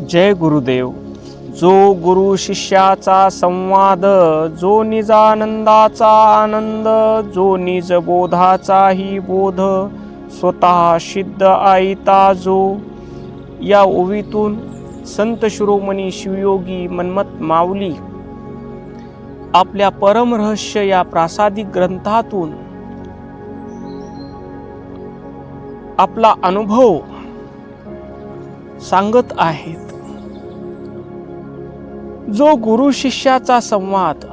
जय गुरुदेव. जो गुरु शिष्याचा संवाद, जो निजानंदाचा आनंद, जो निज बोधाचाही बोध, स्वतः सिद्ध आईता जो. या ओवीतून संत शिरोमणी शिवयोगी मन्मथ माऊली आपल्या परम रहस्य या प्रासादिक ग्रंथातून आपला अनुभव सांगत आहेत. जो गुरु शिष्याचा संवाद,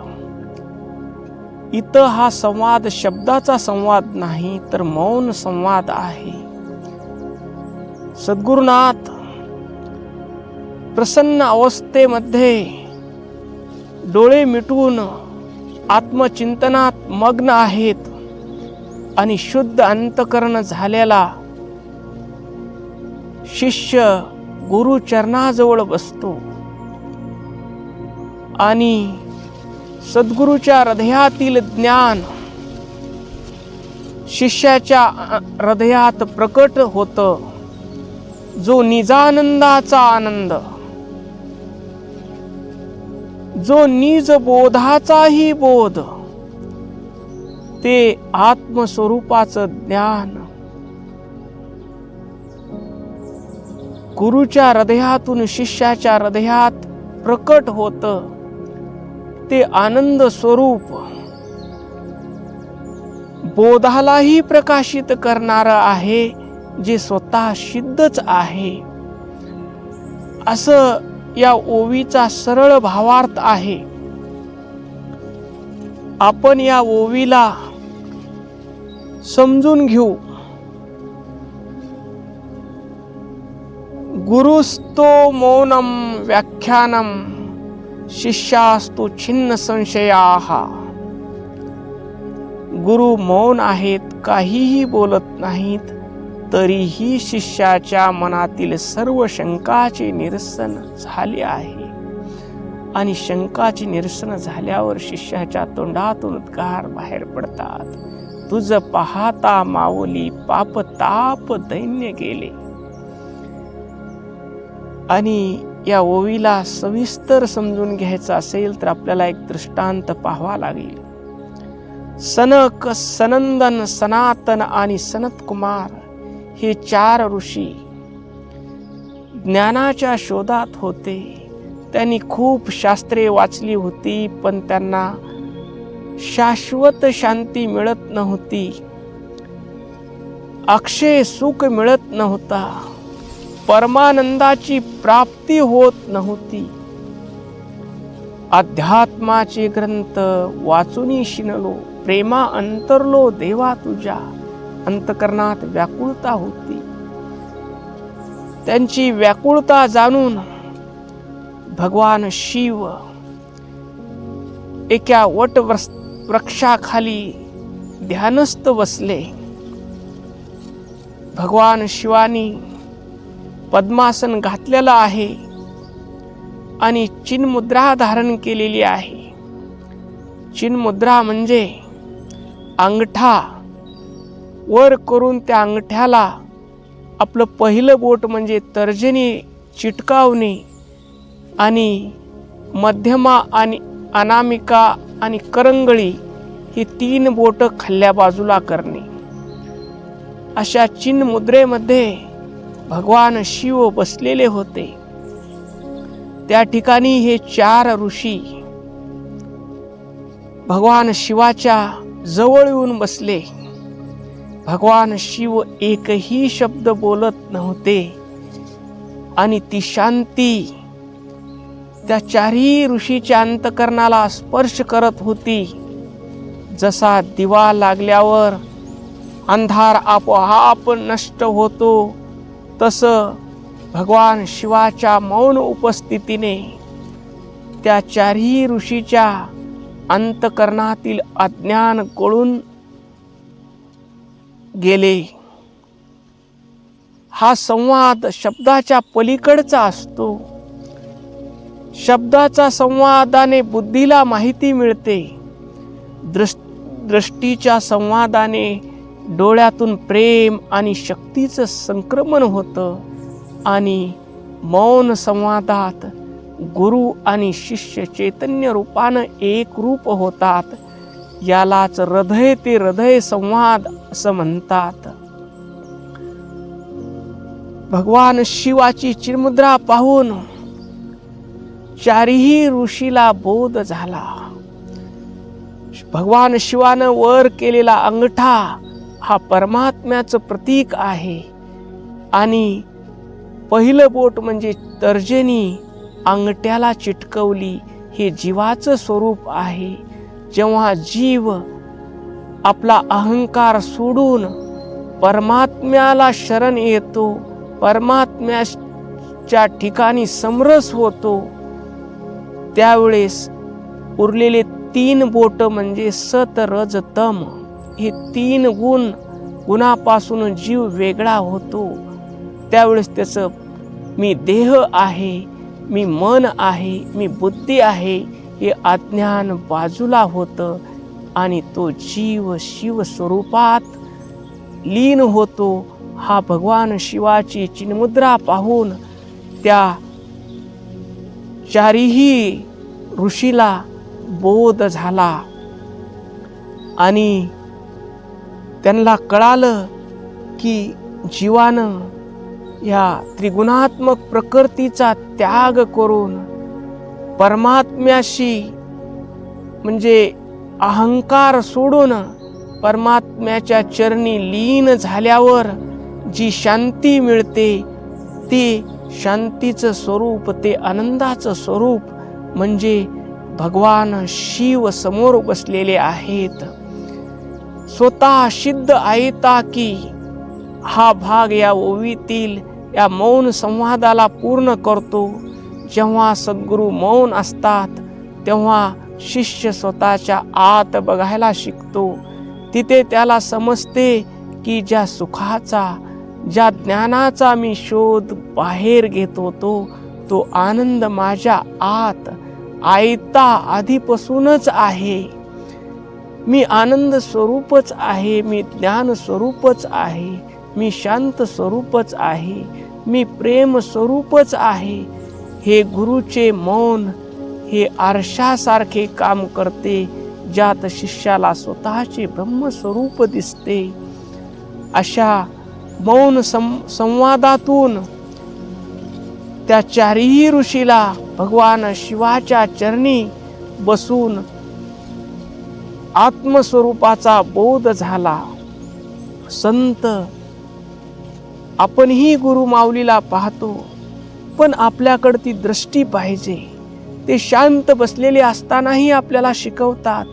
इथं हा संवाद शब्दाचा संवाद नाही तर मौन संवाद आहे. सद्गुरुनाथ प्रसन्न अवस्थेमध्ये डोळे मिटून आत्मचिंतनात मग्न आहेत आणि शुद्ध अंतकरण झालेला शिष्य गुरु चरणाजवळ बसतो आणि सद्गुरूच्या हृदयातील ज्ञान शिष्याच्या हृदयात प्रकट होतं. जो निजानंदाचा आनंद, जो निज बोधाचाही बोध, ते आत्मस्वरूपाचं ज्ञान गुरुच्या हृदयातून शिष्याच्या हृदयात प्रकट होतं. ते आनंद स्वरूप बोधालाही प्रकाशित करणारं आहे, जे स्वतः सिद्धच आहे. असं या ओवीचा सरळ भावार्थ आहे. आपण या ओवीला समजून घेऊ. गुरुस्तो मौनम व्याख्यानम शिष्यास्तु छिन्न संशयाः. गुरु मौन आहेत, काहीही बोलत नाहीत, तरीही शिष्याच्या मनातील सर्व शंकाचे निरसन झाले आहे. आणि शंकाचे निरसन झाल्यावर शिष्याच्या तोंडातून उद्गार बाहेर पडतात. तुझ पाहता माऊली पाप ताप दैन्य गेले. आणि या ओवीला सविस्तर समजून घ्यायचं असेल तर आपल्याला एक दृष्टांत पाहावा लागेल. सनक, सनंदन, सनातन आणि सनत कुमार हे 4 ऋषी ज्ञानाच्या शोधात होते. त्यांनी खूप शास्त्रे वाचली होती, पण त्यांना शाश्वत शांती मिळत नव्हती, अक्षय सुख मिळत नव्हता, परमानंदाची प्राप्ती होत नव्हती. अध्यात्माचे ग्रंथ वाचूनी शिनलो, प्रेमा अंतरलो देवा तुझ्या. अंतकरणात व्याकुळता होती. त्यांची व्याकुळता जाणून भगवान शिव एका वट वृक्षाखाली ध्यानस्थ बसले. भगवान शिवानी पद्मासन घातलेलं आहे आणि चिन्मुद्रा धारण केलेली आहे. चिन्मुद्रा म्हणजे अंगठा वर करून त्या अंगठ्याला आपलं पहिलं बोट म्हणजे तर्जनी चिटकावणे आणि मध्यमा आणि अनामिका आणि करंगळी ही 3 बोट खाल्ल्या बाजूला करणे. अशा चिन्ह मुद्रेमध्ये भगवान शिव बसलेले होते. त्या ठिकाणी हे 4 ऋषी भगवान शिवाच्या जवळ येऊन बसले. भगवान शिव एकही शब्द बोलत नव्हते आणि ती शांती त्या 4ही ऋषीच्या अंतकरणाला स्पर्श करत होती. जसा दिवा लागल्यावर अंधार आपोआप नष्ट होतो, तसं भगवान शिवाच्या मौन उपस्थितीने त्या 4ही ऋषीच्या अंतकरणातील अज्ञान गळून गेले. हा संवाद शब्दाच्या पलीकडचा असतो. शब्दाचा संवादाने बुद्धीला माहिती मिळते. दृष्टीच्या संवादाने डोळ्यातून प्रेम आणि शक्तीचं संक्रमण होतं आणि मौन संवादात गुरु आणि शिष्य चैतन्य रूपानं एक रूप होतात. यालाच हृदय ते हृदय संवाद असं म्हणतात. भगवान शिवाची चिन्मुद्रा पाहून चारही ऋषीला बोध झाला. भगवान शिवानं वर केलेला अंगठा हा परमात्म्याचं प्रतीक आहे आणि पहिलं बोट म्हणजे तर्जनी अंगठ्याला चिटकवली हे जीवाचं स्वरूप आहे. जेव्हा जीव आपला अहंकार सोडून परमात्म्याला शरण येतो, परमात्म्याच्या ठिकाणी समरस होतो, त्यावेळेस उरलेले 3 बोट म्हणजे सत रज तम हे 3 गुणापासून जीव वेगळा होतो. त्यावेळेस त्याचं मी देह आहे, मी मन आहे, मी बुद्धी आहे हे अज्ञान बाजूला होतं आणि तो जीव शिव स्वरूपात लीन होतो. हा भगवान शिवाची चिन्मुद्रा पाहून त्या चारही ऋषीला बोध झाला आणि त्यांना कळालं की जीवानं या त्रिगुणात्मक प्रकृतीचा त्याग करून परमात्म्याशी म्हणजे अहंकार सोडून परमात्म्याच्या चरणी लीन झाल्यावर जी शांती मिळते ती शांतीचं स्वरूप, ते आनंदाचं स्वरूप म्हणजे भगवान शिव समोर बसलेले आहेत. स्वतः सिद्ध आयता की हा भाग या ओवीतील या मौन संवादाला पूर्ण करतो. जेव्हा सद्गुरू मौन असतात तेव्हा शिष्य स्वतःच्या आत बघायला शिकतो. तिथे त्याला समजते की ज्या सुखाचा, ज्या ज्ञानाचा मी शोध बाहेर घेत होतो तो आनंद माझ्या आत आयता आधीपासूनच आहे. मी आनंद स्वरूपच आहे, मी ज्ञान स्वरूपच आहे, मी शांत स्वरूपच आहे, मी प्रेम स्वरूपच आहे. हे गुरुचे मौन हे आरशासारखे काम करते, ज्यात शिष्याला स्वतःचे ब्रह्मस्वरूप दिसते. अशा मौन संवादातून त्या चारही ऋषीला भगवान शिवाच्या चरणी बसून आत्मस्वरूपाचा बोध झाला. संत आपणही गुरु माऊलीला पाहतो, पण आपल्याकडे ती दृष्टी पाहिजे. ते शांत बसलेले असतानाही आपल्याला शिकवतात,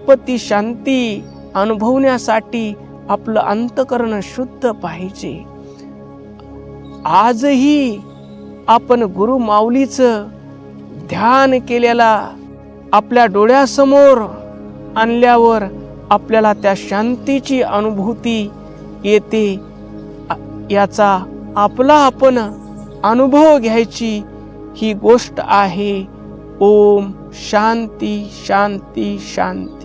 पण ती शांती अनुभवण्यासाठी आपलं अंतकरण शुद्ध पाहिजे. आजही आपण गुरु माऊलीचं ध्यान केलेला आपल्या डोळ्यासमोर आणल्यावर आपल्याला त्या शांतीची अनुभूती येते. याचा आपला आपण अनुभव घ्यायची ही गोष्ट आहे. ओम शांती शांती शांती.